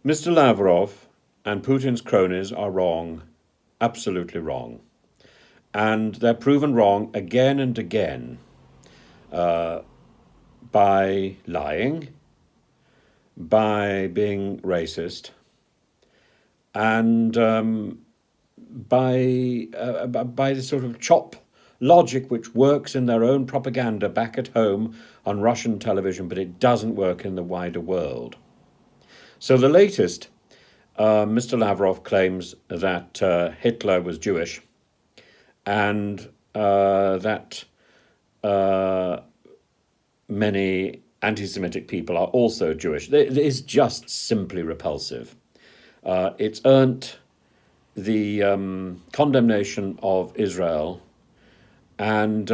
Mr. Lavrov and Putin's cronies are wrong, absolutely wrong. And they're proven wrong again and again by lying, by being racist, and by the sort of chop logic which works in their own propaganda back at home on Russian television, but it doesn't work in the wider world. So the latest, Mr. Lavrov claims that Hitler was Jewish and that many anti-Semitic people are also Jewish. It is just simply repulsive. It's earned the condemnation of Israel, and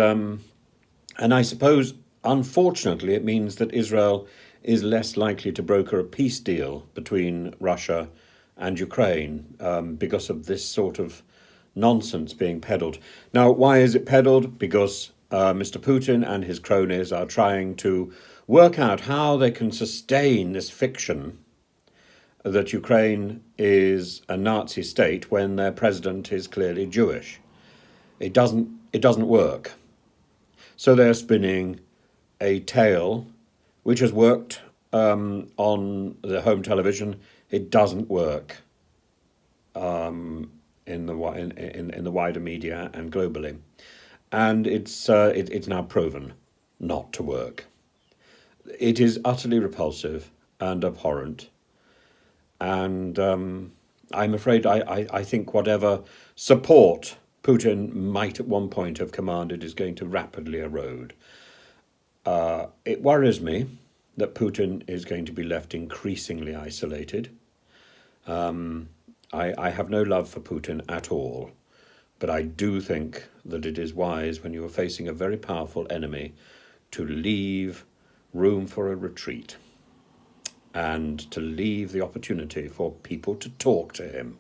I suppose, unfortunately, it means that Israel is less likely to broker a peace deal between Russia and Ukraine because of this sort of nonsense being peddled. Now, why is it peddled? Because Mr. Putin and his cronies are trying to work out how they can sustain this fiction that Ukraine is a Nazi state when their president is clearly Jewish. It doesn't work. So they're spinning a tale which has worked on the home television. It doesn't work in the wider media and globally, and it's now proven not to work. It is utterly repulsive and abhorrent, and I'm afraid I think whatever support Putin might at one point have commanded is going to rapidly erode. It worries me that Putin is going to be left increasingly isolated. I have no love for Putin at all, but I do think that it is wise when you are facing a very powerful enemy to leave room for a retreat and to leave the opportunity for people to talk to him.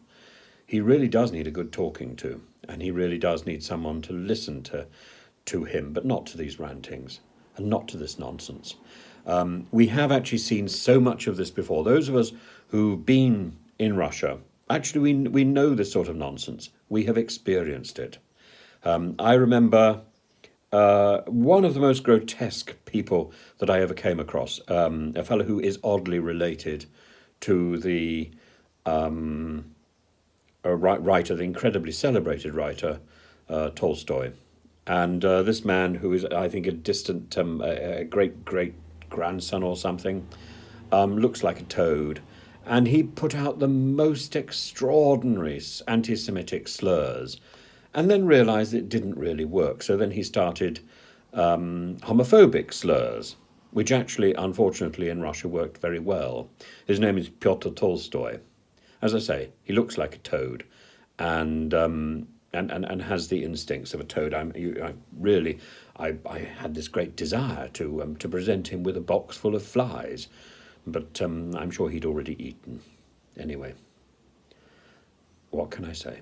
He really does need a good talking to, and he really does need someone to listen to him, but not to these rantings and not to this nonsense. We have actually seen so much of this before. Those of us who've been in Russia, actually we know this sort of nonsense. We have experienced it. I remember one of the most grotesque people that I ever came across, a fellow who is oddly related to the writer, the incredibly celebrated writer, Tolstoy. And this man, who is, I think, a distant great-great-grandson or something, looks like a toad. And he put out the most extraordinary anti-Semitic slurs and then realized it didn't really work. So then he started homophobic slurs, which actually, unfortunately, in Russia worked very well. His name is Pyotr Tolstoy. As I say, he looks like a toad and has the instincts of a toad. I had this great desire to present him with a box full of flies, but I'm sure he'd already eaten. Anyway, what can I say?